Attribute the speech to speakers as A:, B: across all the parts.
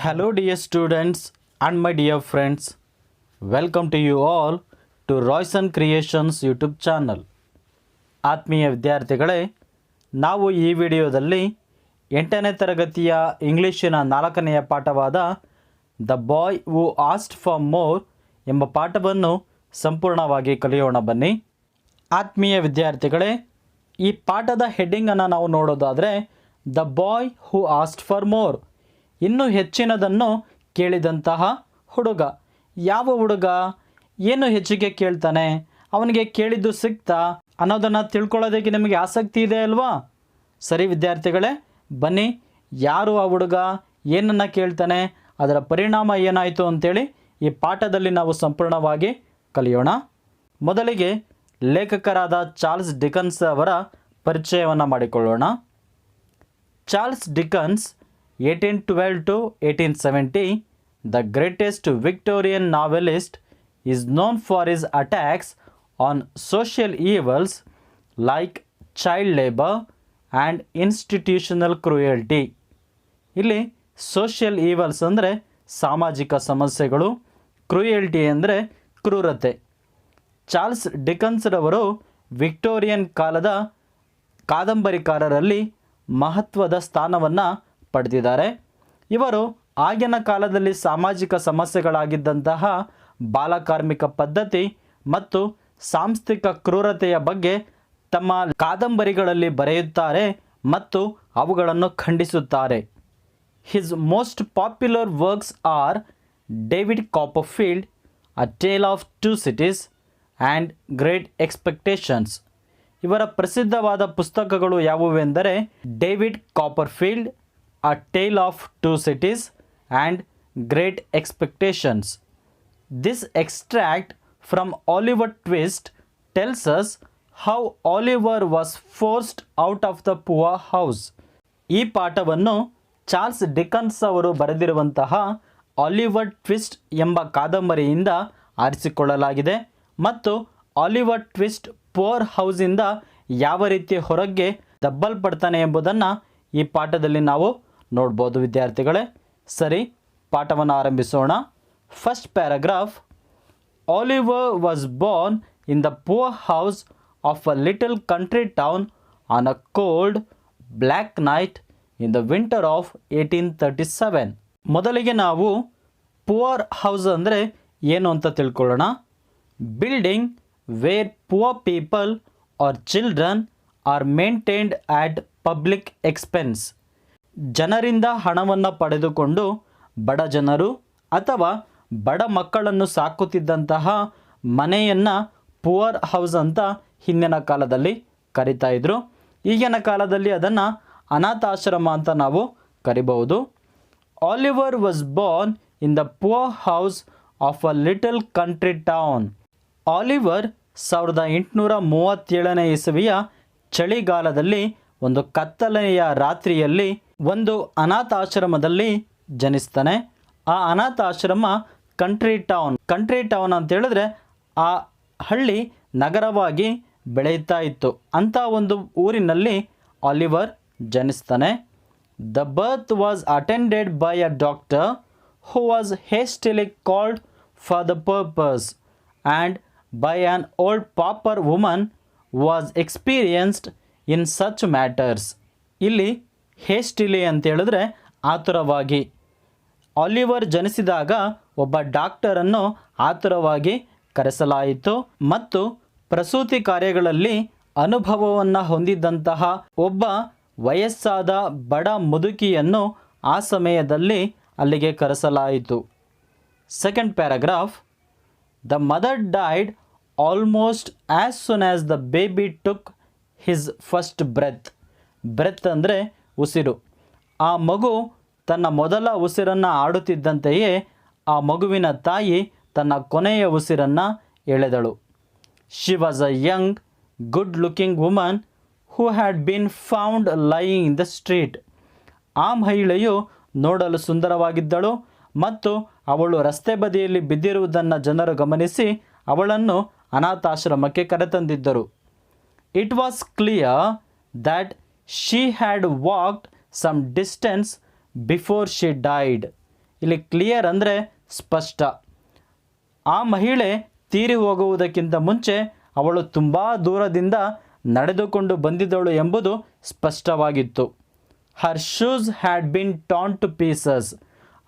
A: Hello, dear students and my dear friends. Welcome to you all to Royson Creations YouTube channel. ಆತ್ಮೀಯ ವಿದ್ಯಾರ್ಥಿಗಳೇ, ನಾವು ಈ ವಿಡಿಯೋದಲ್ಲಿ 8ನೇ ತರಗತಿಯ ಇಂಗ್ಲಿಷಿನ 4ನೆಯ ಪಾಠವಾದ the boy who asked for more ಎಂಬ ಪಾಠವನ್ನು ಸಂಪೂರ್ಣವಾಗಿ ಕಲಿಯೋಣ ಬನ್ನಿ. ಆತ್ಮೀಯ ವಿದ್ಯಾರ್ಥಿಗಳೇ, ಈ ಪಾಠದ ಹೆಡ್ಡಿಂಗನ್ನು ನಾವು ನೋಡೋದಾದರೆ the boy who asked for more, ಇನ್ನೂ ಹೆಚ್ಚಿನದನ್ನು ಕೇಳಿದಂತಹ ಹುಡುಗ. ಯಾವ ಹುಡುಗ ಏನು ಹೆಚ್ಚಿಗೆ ಕೇಳ್ತಾನೆ, ಅವನಿಗೆ ಕೇಳಿದ್ದು ಸಿಗ್ತಾ ಅನ್ನೋದನ್ನು ತಿಳ್ಕೊಳ್ಳೋದಕ್ಕೆ ನಿಮಗೆ ಆಸಕ್ತಿ ಇದೆ ಅಲ್ವಾ? ಸರಿ ವಿದ್ಯಾರ್ಥಿಗಳೇ, ಬನ್ನಿ, ಯಾರು ಆ ಹುಡುಗ, ಏನನ್ನು ಕೇಳ್ತಾನೆ, ಅದರ ಪರಿಣಾಮ ಏನಾಯಿತು ಅಂತೇಳಿ ಈ ಪಾಠದಲ್ಲಿ ನಾವು ಸಂಪೂರ್ಣವಾಗಿ ಕಲಿಯೋಣ. ಮೊದಲಿಗೆ ಲೇಖಕರಾದ ಚಾರ್ಲ್ಸ್ ಡಿಕನ್ಸ್ ಅವರ ಪರಿಚಯವನ್ನು ಮಾಡಿಕೊಳ್ಳೋಣ. Charles Dickens 1812 to 1870, the greatest Victorian novelist, is known for his attacks on social evils like child labor and institutional cruelty. ಇಲ್ಲಿ ಸೋಷಿಯಲ್ ಈವಲ್ಸ್ ಅಂದರೆ ಸಾಮಾಜಿಕ ಸಮಸ್ಯೆಗಳು, ಕ್ರೂಯಲ್ಟಿ ಅಂದರೆ ಕ್ರೂರತೆ. ಚಾರ್ಲ್ಸ್ ಡಿಕನ್ಸ್ರವರು ವಿಕ್ಟೋರಿಯನ್ ಕಾಲದ ಕಾದಂಬರಿಕಾರರಲ್ಲಿ ಮಹತ್ವದ ಸ್ಥಾನವನ್ನು ಪಡೆದಿದ್ದಾರೆ. ಇವರು ಆಗಿನ ಕಾಲದಲ್ಲಿ ಸಾಮಾಜಿಕ ಸಮಸ್ಯೆಗಳಾಗಿದ್ದಂತಹ ಬಾಲಕಾರ್ಮಿಕ ಪದ್ಧತಿ ಮತ್ತು ಸಾಂಸ್ಥಿಕ ಕ್ರೂರತೆಯ ಬಗ್ಗೆ ತಮ್ಮ ಕಾದಂಬರಿಗಳಲ್ಲಿ ಬರೆಯುತ್ತಾರೆ ಮತ್ತು ಅವುಗಳನ್ನು ಖಂಡಿಸುತ್ತಾರೆ. His most popular works are David Copperfield, a tale of two cities and great expectations. ಇವರ ಪ್ರಸಿದ್ಧವಾದ ಪುಸ್ತಕಗಳು ಯಾವುವೆಂದರೆ David Copperfield, A Tale of Two Cities and Great Expectations. This extract from Oliver Twist tells us how Oliver was forced out of the poor house. ಈ ಪಾಠವನ್ನು Charles Dickens ಅವರು ಬರೆದಿರುವಂತಹ Oliver twist ಎಂಬ ಕಾದಂಬರಿಯಿಂದ ಆರಿಸಿಕೊಳ್ಳಲಾಗಿದೆ ಮತ್ತು ಆಲಿವರ್ ಟ್ವಿಸ್ಟ್ ಪೋರ್ ಹೌಸಿಂದ ಯಾವ ರೀತಿ ಹೊರಗೆ ದಬ್ಬಲ್ಪಡ್ತಾನೆ ಎಂಬುದನ್ನು ಈ ಪಾಠದಲ್ಲಿ ನಾವು ನೋಡ್ಬೋದು ವಿದ್ಯಾರ್ಥಿಗಳೇ. ಸರಿ, ಪಾಠವನ್ನು ಆರಂಭಿಸೋಣ. First paragraph. Oliver was born in the poor house of a little country town on a cold black night in the winter of 1837. ಮೊದಲಿಗೆ ನಾವು ಪೂರ್ ಹೌಸ್ ಅಂದರೆ ಏನು ಅಂತ ತಿಳ್ಕೊಳ್ಳೋಣ. Building where poor people or children are maintained at public expense. ಜನರಿಂದ ಹಣವನ್ನು ಪಡೆದುಕೊಂಡು ಬಡ ಜನರು ಅಥವಾ ಬಡ ಮಕ್ಕಳನ್ನು ಸಾಕುತ್ತಿದ್ದಂತಹ ಮನೆಯನ್ನು ಪುವರ್ ಹೌಸ್ ಅಂತ ಹಿಂದಿನ ಕಾಲದಲ್ಲಿ ಕರಿತಾ ಇದ್ರು. ಈಗಿನ ಕಾಲದಲ್ಲಿ ಅದನ್ನು ಅನಾಥಾಶ್ರಮ ಅಂತ ನಾವು ಕರಿಬಹುದು. Oliver was born in the poor house of a little country town. Oliver 1837ನೇ ಇಸವಿಯ ಚಳಿಗಾಲದಲ್ಲಿ ಒಂದು ಕತ್ತಲೆಯ ರಾತ್ರಿಯಲ್ಲಿ ಒಂದು ಅನಾಥಾಶ್ರಮದಲ್ಲಿ ಜನಿಸ್ತಾನೆ. ಆ ಅನಾಥಾಶ್ರಮ ಕಂಟ್ರಿ ಟೌನ್ ಅಂತ ಹೇಳಿದ್ರೆ ಆ ಹಳ್ಳಿ ನಗರವಾಗಿ ಬೆಳೆಯುತ್ತಾ ಇತ್ತು. ಅಂಥ ಒಂದು ಊರಿನಲ್ಲಿ ಆಲಿವರ್ ಜನಿಸ್ತಾನೆ. The birth was attended by a doctor who was hastily called for the purpose and by an old pauper woman was experienced in such matters. ಇಲ್ಲಿ ಹೇಸ್ಟಿಲಿ ಅಂತ ಹೇಳಿದ್ರೆ ಆತುರವಾಗಿ. ಆಲಿವರ್ ಜನಿಸಿದಾಗ ಒಬ್ಬ ಡಾಕ್ಟರನ್ನು ಆತುರವಾಗಿ ಕರೆಸಲಾಯಿತು ಮತ್ತು ಪ್ರಸೂತಿ ಕಾರ್ಯಗಳಲ್ಲಿ ಅನುಭವವನ್ನು ಹೊಂದಿದ್ದಂತಹ ಒಬ್ಬ ವಯಸ್ಸಾದ ಬಡ ಮುದುಕಿಯನ್ನು ಆ ಸಮಯದಲ್ಲಿ ಅಲ್ಲಿಗೆ ಕರೆಸಲಾಯಿತು. Second paragraph. The mother died almost as soon as the baby took his first breath ಅಂದರೆ ಉಸಿರು. ಆ ಮಗು ತನ್ನ ಮೊದಲ ಉಸಿರನ್ನು ಆಡುತ್ತಿದ್ದಂತೆಯೇ ಆ ಮಗುವಿನ ತಾಯಿ ತನ್ನ ಕೊನೆಯ ಉಸಿರನ್ನು ಎಳೆದಳು. She was a young good looking woman who had been found lying in the street. ಆ ಮಹಿಳೆಯು ನೋಡಲು ಸುಂದರವಾಗಿದ್ದಳು ಮತ್ತು ಅವಳು ರಸ್ತೆ ಬದಿಯಲ್ಲಿ ಬಿದ್ದಿರುವುದನ್ನು ಜನರು ಗಮನಿಸಿ ಅವಳನ್ನು ಅನಾಥಾಶ್ರಮಕ್ಕೆ ಕರೆತಂದಿದ್ದರು. It was clear that she had walked some distance before she died. ಇಲ್ಲಿ ಕ್ಲಿಯರ್ ಅಂದರೆ ಸ್ಪಷ್ಟ. ಆ ಮಹಿಳೆ ತೀರಿ ಹೋಗುವುದಕ್ಕಿಂತ ಮುಂಚೆ ಅವಳು ತುಂಬ ದೂರದಿಂದ ನಡೆದುಕೊಂಡು ಬಂದಿದ್ದಳು ಎಂಬುದು ಸ್ಪಷ್ಟವಾಗಿತ್ತು. Her shoes had been torn to pieces.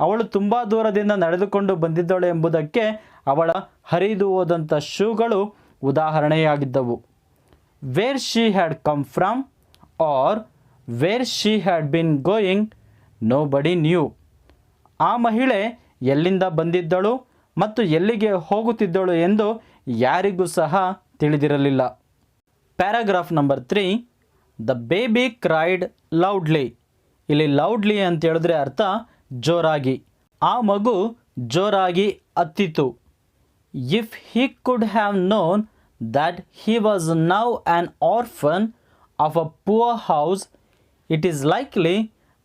A: ಅವಳು ತುಂಬ ದೂರದಿಂದ ನಡೆದುಕೊಂಡು ಬಂದಿದ್ದಳು ಎಂಬುದಕ್ಕೆ ಅವಳ ಹರಿದು ಹೋದಂಥ ಶೂಗಳು ಉದಾಹರಣೆಯಾಗಿದ್ದವು. Where she had come from or where she had been going nobody knew. ಆ ಮಹಿಳೆ ಎಲ್ಲಿಂದ ಬಂದಿದ್ದಳು ಮತ್ತು ಎಲ್ಲಿಗೆ ಹೋಗುತ್ತಿದ್ದಳು ಎಂದು ಯಾರಿಗೂ ಸಹ ತಿಳಿದಿರಲಿಲ್ಲ. Paragraph number 3. The baby cried loudly. ಇಲ್ಲಿ ಲೌಡ್ಲಿ ಅಂತ ಹೇಳಿದ್ರೆ ಅರ್ಥ ಜೋರಾಗಿ. ಆ ಮಗು ಜೋರಾಗಿ ಅತ್ತಿತು. If he could have known that he was now an orphan of a poor house it is likely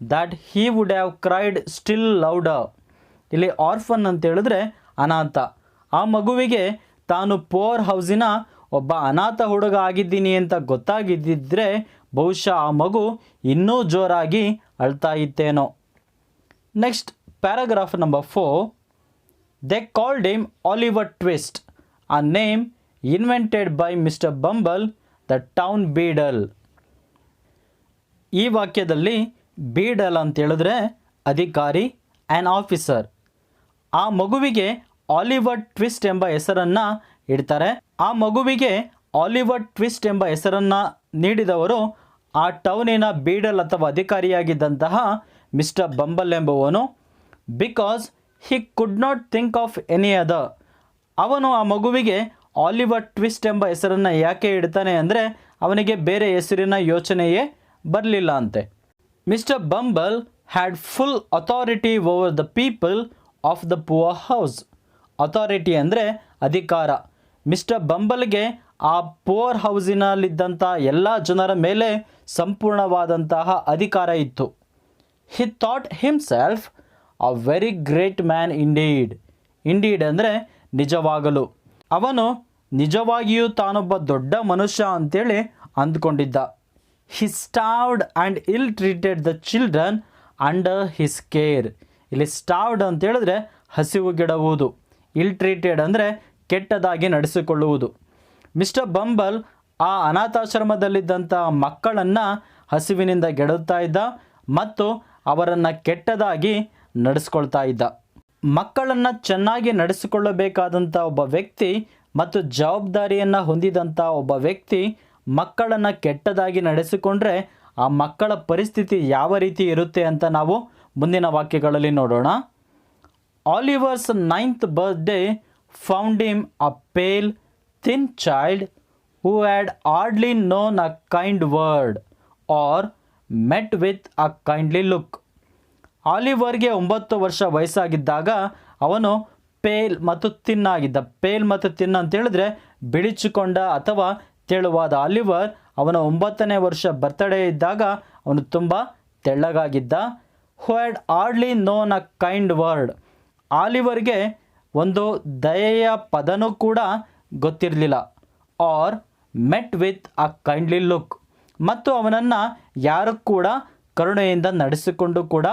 A: that he would have cried still louder. ಇಲ್ಲಿ ಆರ್ಫನ್ ಅಂತ ಹೇಳಿದ್ರೆ ಅನಾಥ. ಆ ಮಗುವಿಗೆ ತಾನು ಪುವರ್ ಹೌಸಿನ ಒಬ್ಬ ಅನಾಥ ಹುಡುಗ ಆಗಿದ್ದೀನಿ ಅಂತ ಗೊತ್ತಾಗಿದ್ದಿದ್ರೆ ಬಹುಶಃ ಆ ಮಗು ಇನ್ನೂ ಜೋರಾಗಿ ಅಳ್ತಾ ಇತ್ತೇನೋ. Next paragraph number 4. They called him Oliver Twist, a name invented by Mister Bumble the town beadle. ಈ ವಾಕ್ಯದಲ್ಲಿ ಬೀಡಲ್ ಅಂತ ಹೇಳಿದ್ರೆ ಅಧಿಕಾರಿ, ಆ್ಯನ್ ಆಫೀಸರ್. ಆ ಮಗುವಿಗೆ ಆಲಿವರ್ ಟ್ವಿಸ್ಟ್ ಎಂಬ ಹೆಸರನ್ನು ಇಡ್ತಾರೆ. ಆ ಮಗುವಿಗೆ ಆಲಿವರ್ ಟ್ವಿಸ್ಟ್ ಎಂಬ ಹೆಸರನ್ನು ನೀಡಿದವರು ಆ ಟೌನಿನ ಬೀಡಲ್ ಅಥವಾ ಅಧಿಕಾರಿಯಾಗಿದ್ದಂತಹ ಮಿಸ್ಟರ್ ಬಂಬಲ್ ಎಂಬುವನು. Because he could not think of any other. ಅವನು ಆ ಮಗುವಿಗೆ ಆಲಿವರ್ ಟ್ವಿಸ್ಟ್ ಎಂಬ ಹೆಸರನ್ನು ಯಾಕೆ ಇಡ್ತಾನೆ ಅಂದರೆ ಅವನಿಗೆ ಬೇರೆ ಹೆಸರಿನ ಯೋಚನೆಯೇ ಬರಲಿಲ್ಲ ಅಂತೆ. Mister bumble had full authority over the people of the poor house. Authority ಅಂದರೆ ಅಧಿಕಾರ. ಮಿಸ್ಟರ್ ಬಂಬಲ್ಗೆ ಆ ಪುವರ್ ಹೌಸಿನಲ್ಲಿದ್ದಂಥ ಎಲ್ಲ ಜನರ ಮೇಲೆ ಸಂಪೂರ್ಣವಾದಂತಹ ಅಧಿಕಾರ ಇತ್ತು. He thought himself a very great man indeed. Indeed ಅಂದರೆ ನಿಜವಾಗಲು. ಅವನು ನಿಜವಾಗಿಯೂ ತಾನೊಬ್ಬ ದೊಡ್ಡ ಮನುಷ್ಯ ಅಂತೇಳಿ ಅಂದ್ಕೊಂಡಿದ್ದ. ಹಿ ಸ್ಟಾವ್ಡ್ ಆ್ಯಂಡ್ ಇಲ್ treated the children under his care. ಇಲ್ಲಿ ಸ್ಟಾವ್ಡ್ ಅಂತ ಹೇಳಿದ್ರೆ ಹಸಿವುಗೆಡುವುದು, ಇಲ್ ಟ್ರೀಟೆಡ್ ಅಂದರೆ ಕೆಟ್ಟದಾಗಿ ನಡೆಸಿಕೊಳ್ಳುವುದು. ಮಿಸ್ಟರ್ ಬಂಬಲ್ ಆ ಅನಾಥಾಶ್ರಮದಲ್ಲಿದ್ದಂಥ ಮಕ್ಕಳನ್ನು ಹಸಿವಿನಿಂದ ಗೆಡುತ್ತಾ ಇದ್ದ ಮತ್ತು ಅವರನ್ನು ಕೆಟ್ಟದಾಗಿ ನಡೆಸ್ಕೊಳ್ತಾ ಇದ್ದ. ಮಕ್ಕಳನ್ನು ಚೆನ್ನಾಗಿ ನಡೆಸಿಕೊಳ್ಳಬೇಕಾದಂಥ ಒಬ್ಬ ವ್ಯಕ್ತಿ ಮತ್ತು ಜವಾಬ್ದಾರಿಯನ್ನು ಹೊಂದಿದಂಥ ಒಬ್ಬ ವ್ಯಕ್ತಿ ಮಕ್ಕಳನ್ನು ಕೆಟ್ಟದಾಗಿ ನಡೆಸಿಕೊಂಡ್ರೆ ಆ ಮಕ್ಕಳ ಪರಿಸ್ಥಿತಿ ಯಾವ ರೀತಿ ಇರುತ್ತೆ ಅಂತ ನಾವು ಮುಂದಿನ ವಾಕ್ಯಗಳಲ್ಲಿ ನೋಡೋಣ. ಆಲಿವರ್ಸ್ 9th birthday found him a pale, thin child who had hardly known a kind word or met with a kindly look. ಆಲಿವರ್ಗೆ 9 ವರ್ಷ ವಯಸ್ಸಾಗಿದ್ದಾಗ ಅವನು ಪೇಲ್ ಮತ್ತು ತಿನ್ನಾಗಿದ್ದ. ಪೇಲ್ ಮತ್ತು ತಿನ್ ಅಂತ ಹೇಳಿದ್ರೆ ಬಿಳಿಚಿಕೊಂಡ ಅಥವಾ ತೆಳುವಾದ. ಆಲಿವರ್ ಅವನ 9ನೇ ವರ್ಷ ಬರ್ತ್ಡೇ ಇದ್ದಾಗ ಅವನು ತುಂಬ ತೆಳ್ಳಗಾಗಿದ್ದ. Who had hardly known a kind word. ಆಲಿವರ್ಗೆ ಒಂದು ದಯೆಯ ಪದನೂ ಕೂಡ ಗೊತ್ತಿರಲಿಲ್ಲ. Or met with a kindly look. ಮತ್ತು ಅವನನ್ನು ಯಾರು ಕೂಡ ಕರುಣೆಯಿಂದ ನಡೆಸಿಕೊಂಡು ಕೂಡ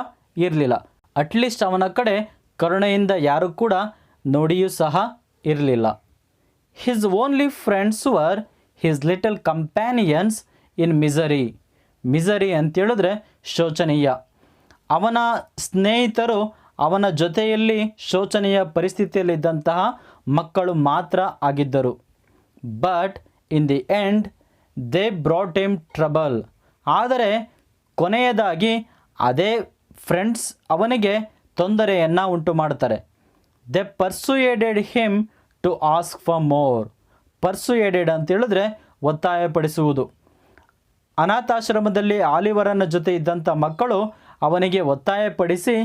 A: ಇರಲಿಲ್ಲ. ಅಟ್ಲೀಸ್ಟ್ ಅವನ ಕಡೆ ಕರುಣೆಯಿಂದ ಯಾರು ಕೂಡ ನೋಡಿಯೂ ಸಹ ಇರಲಿಲ್ಲ. His only friends were his little companions in misery. Misery ಅಂತೇಳಿದ್ರೆ ಶೋಚನೀಯ. ಅವನ ಸ್ನೇಹಿತರು ಅವನ ಜೊತೆಯಲ್ಲಿ ಶೋಚನೀಯ ಪರಿಸ್ಥಿತಿಯಲ್ಲಿದ್ದಂತಹ ಮಕ್ಕಳು ಮಾತ್ರ ಆಗಿದ್ದರು. But in the end they brought him trouble. ಆದರೆ ಕೊನೆಯದಾಗಿ ಅದೇ ಫ್ರೆಂಡ್ಸ್ ಅವನಿಗೆ ತೊಂದರೆಯನ್ನು ಉಂಟು ಮಾಡ್ತಾರೆ. They persuaded him to ask for more. Persuaded ಅಂತ ಹೇಳಿದ್ರೆ ಒತ್ತಾಯಪಡಿಸುವುದು. ಅನಾಥಾಶ್ರಮದಲ್ಲಿ ಆಲಿವರನ ಜೊತೆ ಇದ್ದಂಥ ಮಕ್ಕಳು ಅವನಿಗೆ ಒತ್ತಾಯಪಡಿಸಿ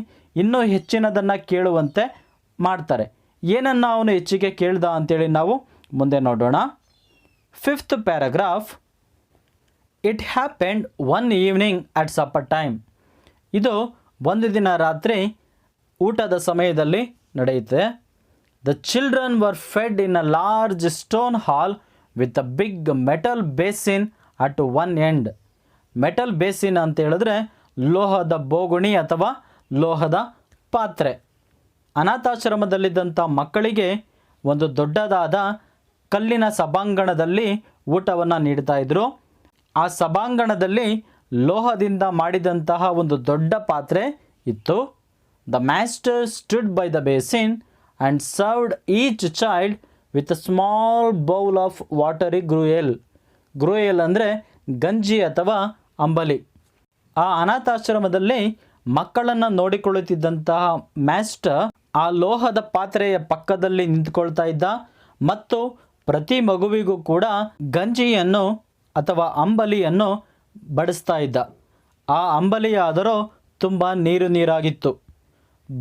A: ಇನ್ನೂ ಹೆಚ್ಚಿನದನ್ನು ಕೇಳುವಂತೆ ಮಾಡ್ತಾರೆ. ಏನನ್ನು ಅವನು ಹೆಚ್ಚಿಗೆ ಕೇಳ್ದ ಅಂತೇಳಿ ನಾವು ಮುಂದೆ ನೋಡೋಣ. 5th paragraph. It happened one evening at supper time. ಇದು ಒಂದು ದಿನ ರಾತ್ರಿ ಊಟದ ಸಮಯದಲ್ಲಿ ನಡೆಯುತ್ತೆ. The children were fed in a large stone hall with a big metal basin at one end. Metal basin ಅಂತ ಹೇಳಿದ್ರೆ ಲೋಹದ ಬೋಗುಣಿ ಅಥವಾ ಲೋಹದ ಪಾತ್ರೆ. ಅನಾಥಾಶ್ರಮದಲ್ಲಿದ್ದಂಥ ಮಕ್ಕಳಿಗೆ ಒಂದು ದೊಡ್ಡದಾದ ಕಲ್ಲಿನ ಸಭಾಂಗಣದಲ್ಲಿ ಊಟವನ್ನು ನೀಡ್ತಾ ಇದ್ದರು. ಆ ಸಭಾಂಗಣದಲ್ಲಿ ಲೋಹದಿಂದ ಮಾಡಿದಂತಹ ಒಂದು ದೊಡ್ಡ ಪಾತ್ರೆ ಇತ್ತು. The master stood by the basin and served each child with a small bowl of watery gruel. Gruel ಅಂದರೆ ಗಂಜಿ ಅಥವಾ ಅಂಬಲಿ. ಆ ಅನಾಥಾಶ್ರಮದಲ್ಲಿ ಮಕ್ಕಳನ್ನು ನೋಡಿಕೊಳ್ಳುತ್ತಿದ್ದಂತಹ ಮಾಸ್ಟರ್ ಆ ಲೋಹದ ಪಾತ್ರೆಯ ಪಕ್ಕದಲ್ಲಿ ನಿಂತುಕೊಳ್ತಾ ಇದ್ದ ಮತ್ತು ಪ್ರತಿ ಮಗುವಿಗೂ ಕೂಡ ಗಂಜಿಯನ್ನು ಅಥವಾ ಅಂಬಲಿಯನ್ನು ಬಡಿಸ್ತಾ ಇದ್ದ. ಆ ಅಂಬಲಿಯಾದರೂ ತುಂಬ ನೀರಾಗಿತ್ತು.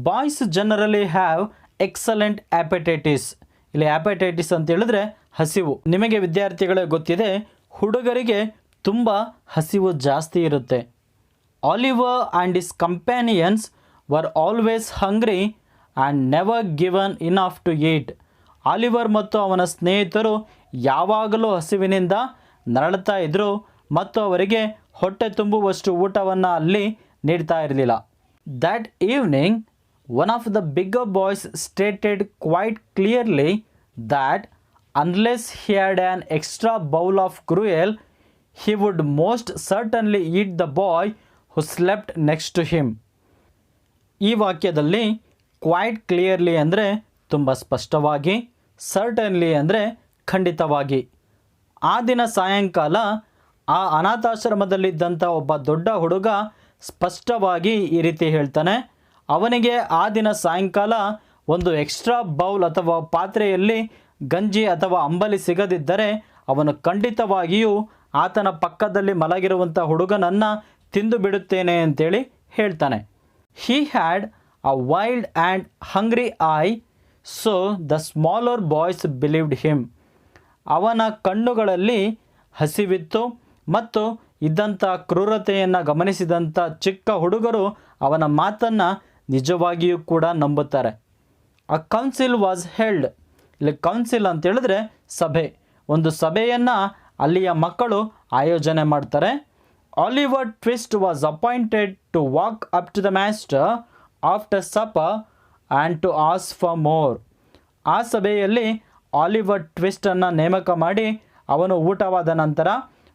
A: Boys generally have excellent appetites. ಇಲ್ಲಿ ಆ್ಯಪಟೈಟಿಸ್ ಅಂತ ಹೇಳಿದ್ರೆ ಹಸಿವು. ನಿಮಗೆ ವಿದ್ಯಾರ್ಥಿಗಳೇ ಗೊತ್ತಿದೆ, ಹುಡುಗರಿಗೆ ತುಂಬ ಹಸಿವು ಜಾಸ್ತಿ ಇರುತ್ತೆ. Oliver and his companions were always hungry and never given enough to eat. Oliver ಮತ್ತು ಅವನ ಸ್ನೇಹಿತರು ಯಾವಾಗಲೂ ಹಸಿವಿನಿಂದ ನರಳುತ್ತಾ ಇದ್ದರು ಮತ್ತು ಅವರಿಗೆ ಹೊಟ್ಟೆ ತುಂಬುವಷ್ಟು ಊಟವನ್ನು ಅಲ್ಲಿ ನೀಡ್ತಾ ಇರಲಿಲ್ಲ. That evening one of the bigger boys stated quite clearly that unless he had an extra bowl of gruel he would most certainly eat the boy who slept next to him. ಈ ವಾಕ್ಯದಲ್ಲಿ quite clearly ಅಂದರೆ ತುಂಬ ಸ್ಪಷ್ಟವಾಗಿ, certainly ಅಂದರೆ ಖಂಡಿತವಾಗಿ. ಆ ದಿನ ಸಾಯಂಕಾಲ ಆ ಅನಾಥಾಶ್ರಮದಲ್ಲಿದ್ದಂಥ ಒಬ್ಬ ದೊಡ್ಡ ಹುಡುಗ ಸ್ಪಷ್ಟವಾಗಿ ಈ ರೀತಿ ಹೇಳ್ತಾನೆ. ಅವನಿಗೆ ಆ ದಿನ ಸಾಯಂಕಾಲ ಒಂದು ಎಕ್ಸ್ಟ್ರಾ ಬೌಲ್ ಅಥವಾ ಪಾತ್ರೆಯಲ್ಲಿ ಗಂಜಿ ಅಥವಾ ಅಂಬಲಿ ಸಿಗದಿದ್ದರೆ ಅವನು ಖಂಡಿತವಾಗಿಯೂ ಆತನ ಪಕ್ಕದಲ್ಲಿ ಮಲಗಿರುವಂಥ ಹುಡುಗನನ್ನು ತಿಂದು ಬಿಡುತ್ತೇನೆ ಅಂತೇಳಿ ಹೇಳ್ತಾನೆ. He had a wild and hungry I, so the smaller boys believed him. ಅವನ ಕಣ್ಣುಗಳಲ್ಲಿ ಹಸಿವಿತ್ತು ಮತ್ತು ಇದ್ದಂಥ ಕ್ರೂರತೆಯನ್ನು ಗಮನಿಸಿದಂಥ ಚಿಕ್ಕ ಹುಡುಗರು ಅವನ ಮಾತನ್ನು ನಿಜವಾಗಿಯೂ ಕೂಡ ನಂಬುತ್ತಾರೆ. A council was held. ಇಲ್ಲಿ ಕೌನ್ಸಿಲ್ ಅಂತ ಹೇಳಿದ್ರೆ ಸಭೆ. ಒಂದು ಸಭೆಯನ್ನು ಅಲ್ಲಿಯ ಮಕ್ಕಳು ಆಯೋಜನೆ ಮಾಡ್ತಾರೆ. Oliver Twist was appointed to walk up to the master after supper and to ask for more. ಆ ಸಭೆಯಲ್ಲಿ ಆಲಿವರ್ ಟ್ವಿಸ್ಟನ್ನು ನೇಮಕ ಮಾಡಿ ಅವನು ಊಟವಾದ ನಂತರ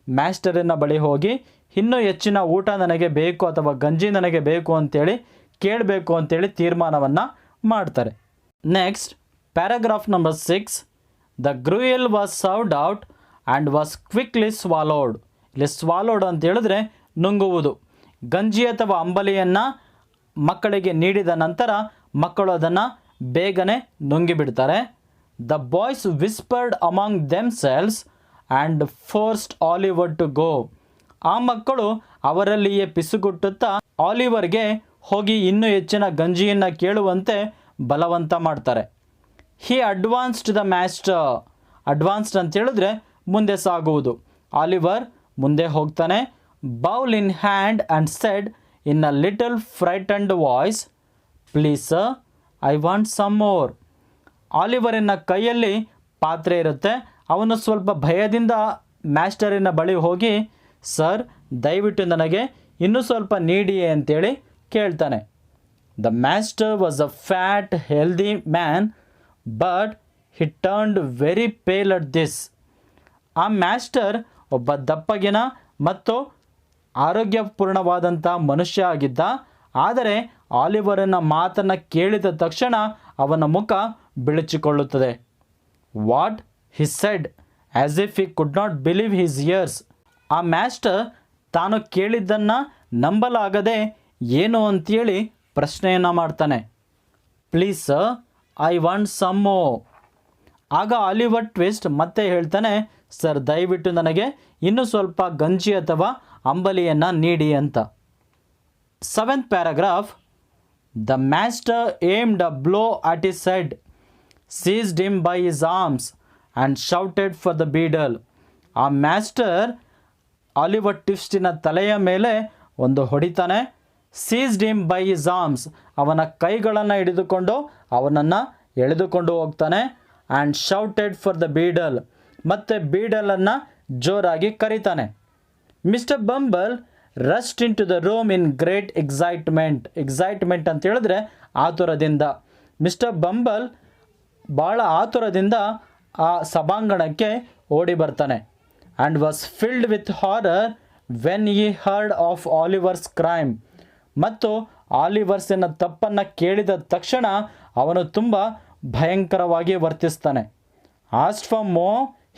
A: ಮಾಸ್ಟರಿನ ಬಳಿ ಹೋಗಿ ಇನ್ನೂ ಹೆಚ್ಚಿನ ಊಟ ನನಗೆ ಬೇಕು ಅಥವಾ ಗಂಜಿ ನನಗೆ ಬೇಕು ಅಂತೇಳಿ ಕೇಳಬೇಕು ಅಂತೇಳಿ ತೀರ್ಮಾನವನ್ನು ಮಾಡ್ತಾರೆ. Next paragraph number 6. The gruel was served out and was quickly swallowed. ಇಲ್ಲಿ ಸ್ವಾಲೋಡ್ ಅಂತ ಹೇಳಿದ್ರೆ ನುಂಗುವುದು. ಗಂಜಿ ಅಥವಾ ಅಂಬಲಿಯನ್ನು ಮಕ್ಕಳಿಗೆ ನೀಡಿದ ನಂತರ ಮಕ್ಕಳು ಅದನ್ನು ಬೇಗನೆ ನುಂಗಿಬಿಡ್ತಾರೆ. The boys whispered among themselves and forced Oliver to go. ಆ ಮಕ್ಕಳು ಅವರಲ್ಲಿಯೇ ಪಿಸುಗುಟ್ಟುತ್ತಾ ಆಲಿವರ್ಗೆ ಹೋಗಿ ಇನ್ನೂ ಹೆಚ್ಚಿನ ಗಂಜಿಯನ್ನು ಕೇಳುವಂತೆ ಬಲವಂತ ಮಾಡ್ತಾರೆ. He advanced the master. Advanced ಅಂತ ಹೇಳಿದ್ರೆ ಮುಂದೆ ಸಾಗುವುದು. ಆಲಿವರ್ ಮುಂದೆ ಹೋಗ್ತಾನೆ. Bowl in hand and said in a little frightened voice, please sir, I want some more. ಆಲಿವರಿನ ಕೈಯಲ್ಲಿ ಪಾತ್ರೆ ಇರುತ್ತೆ. ಅವನು ಸ್ವಲ್ಪ ಭಯದಿಂದ ಮಾಸ್ಟರಿನ ಬಳಿ ಹೋಗಿ, ಸರ್ ದಯವಿಟ್ಟು ನನಗೆ ಇನ್ನೂ ಸ್ವಲ್ಪ ನೀಡಿ ಅಂತೇಳಿ ಕೇಳ್ತಾನೆ. The master was a fat healthy man but he turned very pale at this. ಆ ಮಾಸ್ಟರ್ ಒಬ್ಬ ದಪ್ಪಗಿನ ಮತ್ತು ಆರೋಗ್ಯಪೂರ್ಣವಾದಂಥ ಮನುಷ್ಯ ಆಗಿದ್ದ. ಆದರೆ ಆಲಿವರನ ಮಾತನ್ನು ಕೇಳಿದ ತಕ್ಷಣ ಅವನ ಮುಖ ಬಿಳಿಚಿಕೊಳ್ಳುತ್ತದೆ. What he said as if he could not believe his ears. ಆ ಮಾಸ್ಟರ್ ತಾನು ಕೇಳಿದ್ದನ್ನು ನಂಬಲಾಗದೆ ಏನು ಅಂತೇಳಿ ಪ್ರಶ್ನೆಯನ್ನು ಮಾಡ್ತಾನೆ. Please sir, I want some more. ಆಗ ಆಲಿವರ್ ಟ್ವಿಸ್ಟ್ ಮತ್ತೆ ಹೇಳ್ತಾನೆ, ಸರ್ ದಯವಿಟ್ಟು ನನಗೆ ಇನ್ನೂ ಸ್ವಲ್ಪ ಗಂಜಿ ಅಥವಾ ಅಂಬಲಿಯನ್ನು ನೀಡಿ ಅಂತ. 7th paragraph. The master aimed a blow at his head, seized him by his arms and shouted for the beadle. ಆ ಮಾಸ್ಟರ್ ಆಲಿವರ್ ಟ್ವಿಸ್ಟಿನ ತಲೆಯ ಮೇಲೆ ಒಂದು ಹೊಡಿತಾನೆ. Seized him by his arms, ಅವನ ಕೈಗಳನ್ನು ಹಿಡಿದುಕೊಂಡು ಅವನನ್ನು ಎಳೆದುಕೊಂಡು ಹೋಗ್ತಾನೆ. And shouted for the beadle, ಮತ್ತು ಬೀಡಲನ್ನು ಜೋರಾಗಿ ಕರೀತಾನೆ. Mister Bumble rushed into the room in great excitement. Excitement ಅಂತ ಹೇಳಿದ್ರೆ ಆತುರದಿಂದ. ಮಿಸ್ಟರ್ ಬಂಬಲ್ ಭಾಳ ಆತುರದಿಂದ ಆ ಸಭಾಂಗಣಕ್ಕೆ ಓಡಿ ಬರ್ತಾನೆ. And was filled with horror when he heard of ಆಲಿವರ್ಸ್ crime. ಮತ್ತು ಆಲಿವರ್ಸಿನ ತಪ್ಪನ್ನು ಕೇಳಿದ ತಕ್ಷಣ ಅವನು ತುಂಬ ಭಯಂಕರವಾಗಿ ವರ್ತಿಸ್ತಾನೆ. ಆಸ್ಟ್ ಫಾರ್ ಮೋ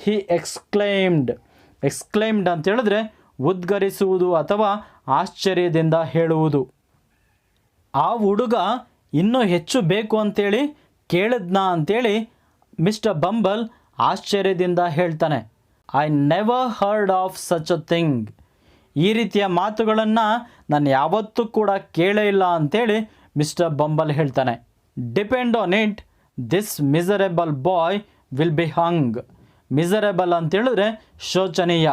A: ಹಿ ಎಕ್ಸ್ಕ್ಲೈಮ್ಡ್ ಅಂತ ಹೇಳಿದ್ರೆ ಉದ್ಗರಿಸುವುದು ಅಥವಾ ಆಶ್ಚರ್ಯದಿಂದ ಹೇಳುವುದು. ಆ ಹುಡುಗ ಇನ್ನೂ ಹೆಚ್ಚು ಬೇಕು ಅಂತೇಳಿ ಕೇಳಿದ್ನಾ ಅಂತೇಳಿ ಮಿಸ್ಟರ್ ಬಂಬಲ್ ಆಶ್ಚರ್ಯದಿಂದ ಹೇಳ್ತಾನೆ. I never heard of such a thing. ಈ ರೀತಿಯ ಮಾತುಗಳನ್ನು ನಾನು ಯಾವತ್ತೂ ಕೂಡ ಕೇಳೇ ಇಲ್ಲ ಅಂತೇಳಿ ಮಿಸ್ಟರ್ ಬಂಬಲ್ ಹೇಳ್ತಾನೆ. Depend on it, this miserable boy will be hung. Miserable ಅಂತೇಳಿದ್ರೆ ಶೋಚನೀಯ.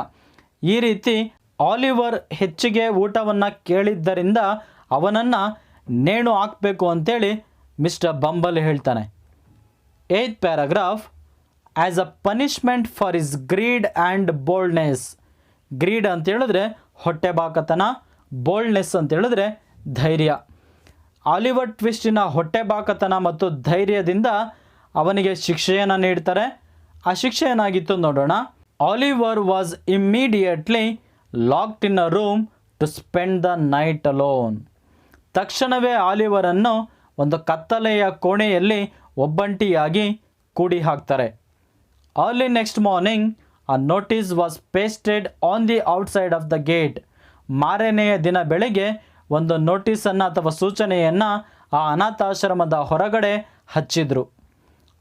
A: ಈ ರೀತಿ ಆಲಿವರ್ ಹೆಚ್ಚಿಗೆ ಊಟವನ್ನು ಕೇಳಿದ್ದರಿಂದ ಅವನನ್ನು ನೇಣು ಹಾಕಬೇಕು ಅಂತೇಳಿ ಮಿಸ್ಟರ್ ಬಂಬಲ್ ಹೇಳ್ತಾನೆ. 8th paragraph. As a punishment for his greed and boldness. Greed ಅಂತ ಹೇಳಿದ್ರೆ ಹೊಟ್ಟೆಬಾಕತನ, ಬೋಲ್ಡ್ನೆಸ್ ಅಂತ ಹೇಳಿದ್ರೆ ಧೈರ್ಯ. ಆಲಿವರ್ ಟ್ವಿಸ್ಟಿನ ಹೊಟ್ಟೆಬಾಕತನ ಮತ್ತು ಧೈರ್ಯದಿಂದ ಅವನಿಗೆ ಶಿಕ್ಷೆಯನ್ನು ನೀಡ್ತಾರೆ. ಆ ಶಿಕ್ಷೆ ಏನಾಗಿತ್ತು ನೋಡೋಣ. Oliver was immediately locked in a room to spend the night alone. ತಕ್ಷಣವೇ ಆಲಿವರನ್ನು ಒಂದು ಕತ್ತಲೆಯ ಕೋಣೆಯಲ್ಲಿ ಒಬ್ಬಂಟಿಯಾಗಿ ಕೂಡಿ ಹಾಕ್ತಾರೆ. Early next morning a notice was pasted on the outside of the gate. ಮಾರನೆಯ ದಿನ ಬೆಳಗ್ಗೆ ಒಂದು ನೋಟಿಸನ್ನು ಅಥವಾ ಸೂಚನೆಯನ್ನು ಆ ಅನಾಥಾಶ್ರಮದ ಹೊರಗಡೆ ಹಚ್ಚಿದ್ರು.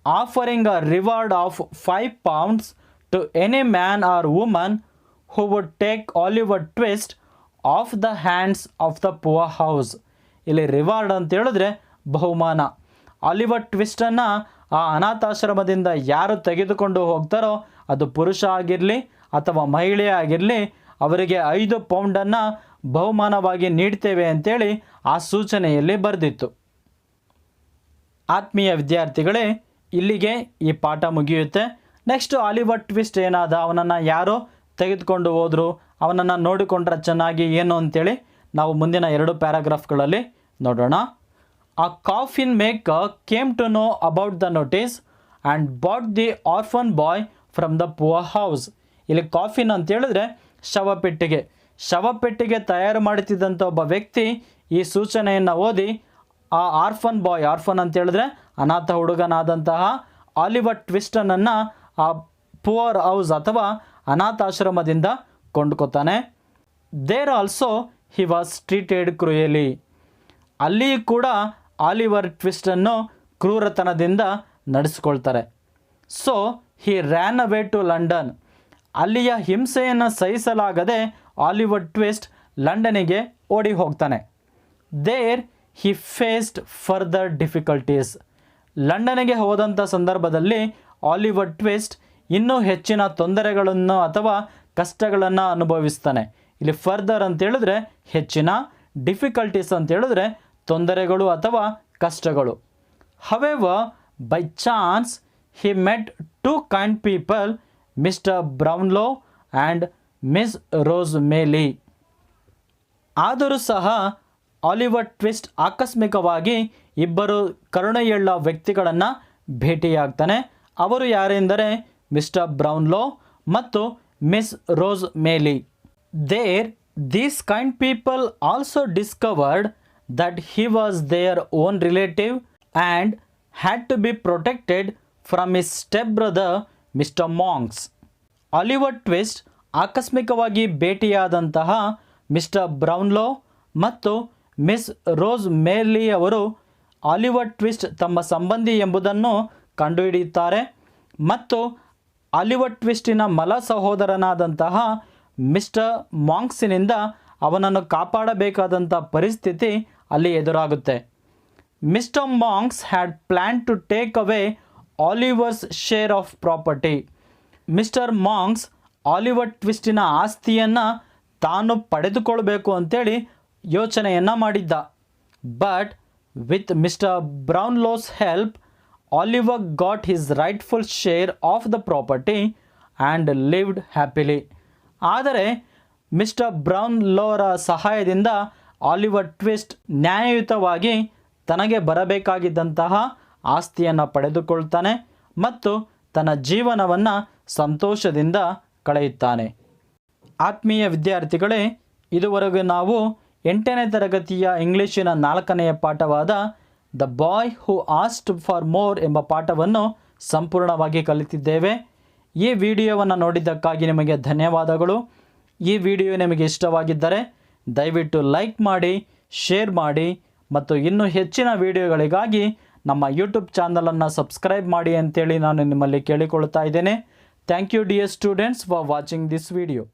A: Offering a reward of 5 pounds to any man or woman who would take Oliver Twist off the hands of the poor house. ಇಲ್ಲಿ ರಿವಾರ್ಡ್ ಅಂತ ಹೇಳಿದ್ರೆ ಬಹುಮಾನ. ಆಲಿವರ್ ಟ್ವಿಸ್ಟನ್ನು ಆ ಅನಾಥಾಶ್ರಮದಿಂದ ಯಾರು ತೆಗೆದುಕೊಂಡು ಹೋಗ್ತಾರೋ ಅದು ಪುರುಷ ಆಗಿರಲಿ ಅಥವಾ ಮಹಿಳೆ ಆಗಿರಲಿ, ಅವರಿಗೆ 5 ಪೌಂಡನ್ನು ಬಹುಮಾನವಾಗಿ ನೀಡ್ತೇವೆ ಅಂತೇಳಿ ಆ ಸೂಚನೆಯಲ್ಲಿ ಬರೆದಿತ್ತು. ಆತ್ಮೀಯ ವಿದ್ಯಾರ್ಥಿಗಳೇ, ಇಲ್ಲಿಗೆ ಈ ಪಾಠ ಮುಗಿಯುತ್ತೆ. ನೆಕ್ಸ್ಟ್ ಆಲಿವರ್ ಟ್ವಿಸ್ಟ್ ಏನಾದ, ಅವನನ್ನು ಯಾರೋ ತೆಗೆದುಕೊಂಡು ಹೋದರು, ಅವನನ್ನು ನೋಡಿಕೊಂಡ್ರೆ ಚೆನ್ನಾಗಿ ಏನು ಅಂತೇಳಿ ನಾವು ಮುಂದಿನ 2 ಪ್ಯಾರಾಗ್ರಾಫ್ಗಳಲ್ಲಿ ನೋಡೋಣ. ಆ coffin maker came to know about the notice and bought the orphan boy from the poor house. ಇಲ್ಲಿ ಕಾಫಿನ್ ಅಂತ ಹೇಳಿದ್ರೆ ಶವಪೆಟ್ಟಿಗೆ ತಯಾರು ಮಾಡುತ್ತಿದ್ದಂಥ ಒಬ್ಬ ವ್ಯಕ್ತಿ ಈ ಸೂಚನೆಯನ್ನು ಓದಿ ಆ ಆರ್ಫನ್ ಅಂತ ಹೇಳಿದ್ರೆ ಅನಾಥ ಹುಡುಗನಾದಂತಹ ಆಲಿವರ್ ಟ್ವಿಸ್ಟನನ್ನು ಆ ಪುವರ್ ಹೌಸ್ ಅಥವಾ ಅನಾಥಾಶ್ರಮದಿಂದ ಕೊಂಡ್ಕೊತಾನೆ. There also he was treated cruelly. ಅಲ್ಲಿ ಕೂಡ ಆಲಿವರ್ ಟ್ವಿಸ್ಟನ್ನು ಕ್ರೂರತನದಿಂದ ನಡೆಸ್ಕೊಳ್ತಾರೆ. So he ran away to London. ಅಲ್ಲಿಯ ಹಿಂಸೆಯನ್ನು ಸಹಿಸಲಾಗದೆ ಆಲಿವರ್ ಟ್ವಿಸ್ಟ್ ಲಂಡನಿಗೆ ಓಡಿ ಹೋಗ್ತಾನೆ. There he faced further difficulties. ಲಂಡನಿಗೆ ಹೋದಂಥ ಸಂದರ್ಭದಲ್ಲಿ ಆಲಿವರ್ ಟ್ವಿಸ್ಟ್ ಇನ್ನೂ ಹೆಚ್ಚಿನ ತೊಂದರೆಗಳನ್ನು ಅಥವಾ ಕಷ್ಟಗಳನ್ನು ಅನುಭವಿಸ್ತಾನೆ. ಇಲ್ಲಿ ಫರ್ದರ್ ಅಂತ ಹೇಳಿದ್ರೆ ಹೆಚ್ಚಿನ, ಡಿಫಿಕಲ್ಟೀಸ್ ಅಂತ ಹೇಳಿದ್ರೆ ತೊಂದರೆಗಳು ಅಥವಾ ಕಷ್ಟಗಳು. However by chance he met 2 kind people, Mister Brownlow and Miss Rose Maylie. ಆದರೂ ಸಹ ಆಲಿವರ್ ಟ್ವಿಸ್ಟ್ ಆಕಸ್ಮಿಕವಾಗಿ ಇಬ್ಬರು ಕರುಣೆಯುಳ್ಳ ವ್ಯಕ್ತಿಗಳನ್ನು ಭೇಟಿಯಾಗ್ತಾನೆ. ಅವರು ಯಾರೆಂದರೆ ಮಿಸ್ಟರ್ ಬ್ರೌನ್ಲೋ ಮತ್ತು Miss Rose Maylie. These kind people also discovered that he was their own relative and had to be protected from his stepbrother Mr. Monks. Oliver twist ಆಕಸ್ಮಿಕವಾಗಿ ಭೇಟಿಯಾದಂತಹ mister Brownlow ಮತ್ತು Miss Rose ಮೇಲಿ ಅವರು Oliver twist ತಮ್ಮ ಸಂಬಂಧಿ ಎಂಬುದನ್ನು ಕಂಡುಹಿಡಿಯುತ್ತಾರೆ ಮತ್ತು Oliver ಟ್ವಿಸ್ಟಿನ ಮಲ ಸಹೋದರನಾದಂತಹ mister ಮಾಂಕ್ಸಿನಿಂದ ಅವನನ್ನು ಕಾಪಾಡಬೇಕಾದಂಥ ಪರಿಸ್ಥಿತಿ ಅಲ್ಲಿ ಎದುರಾಗುತ್ತೆ. Mister Monks had plan to take away Oliver's share of property. Mister Monks Oliver ಟ್ವಿಸ್ಟಿನ ಆಸ್ತಿಯನ್ನು ತಾನು ಪಡೆದುಕೊಳ್ಬೇಕು ಅಂತೇಳಿ ಯೋಚನೆಯನ್ನು ಮಾಡಿದ್ದ. But with Mister Brownlow's help Oliver got his rightful share of the property and lived happily. ಆದರೆ ಮಿಸ್ಟರ್ ಬ್ರೌನ್ಲೋರ ಸಹಾಯದಿಂದ ಆಲಿವರ್ ಟ್ವಿಸ್ಟ್ ನ್ಯಾಯಯುತವಾಗಿ ತನಗೆ ಬರಬೇಕಾಗಿದ್ದಂತಹ ಆಸ್ತಿಯನ್ನು ಪಡೆದುಕೊಳ್ತಾನೆ ಮತ್ತು ತನ್ನ ಜೀವನವನ್ನು ಸಂತೋಷದಿಂದ ಕಳೆಯುತ್ತಾನೆ. ಆತ್ಮೀಯ ವಿದ್ಯಾರ್ಥಿಗಳೇ, ಇದುವರೆಗೂ ನಾವು 8ನೇ ತರಗತಿಯ ಇಂಗ್ಲಿಷಿನ 4ನೆಯ ಪಾಠವಾದ the boy who asked for more ಎಂಬ ಪಾಠವನ್ನು ಸಂಪೂರ್ಣವಾಗಿ ಕಲಿತಿದ್ದೇವೆ. ಈ ವಿಡಿಯೋವನ್ನು ನೋಡಿದ್ದಕ್ಕಾಗಿ ನಿಮಗೆ ಧನ್ಯವಾದಗಳು. ಈ ವಿಡಿಯೋ ನಿಮಗೆ ಇಷ್ಟವಾಗಿದ್ದರೆ ದಯವಿಟ್ಟು ಲೈಕ್ ಮಾಡಿ, ಶೇರ್ ಮಾಡಿ ಮತ್ತು ಇನ್ನೂ ಹೆಚ್ಚಿನ ವಿಡಿಯೋಗಳಿಗಾಗಿ ನಮ್ಮ ಯೂಟ್ಯೂಬ್ ಚಾನಲನ್ನು ಸಬ್ಸ್ಕ್ರೈಬ್ ಮಾಡಿ ಅಂತೇಳಿ ನಾನು ನಿಮ್ಮಲ್ಲಿ ಕೇಳಿಕೊಳ್ತಾ ಇದ್ದೇನೆ. Thank you dear students for watching this video.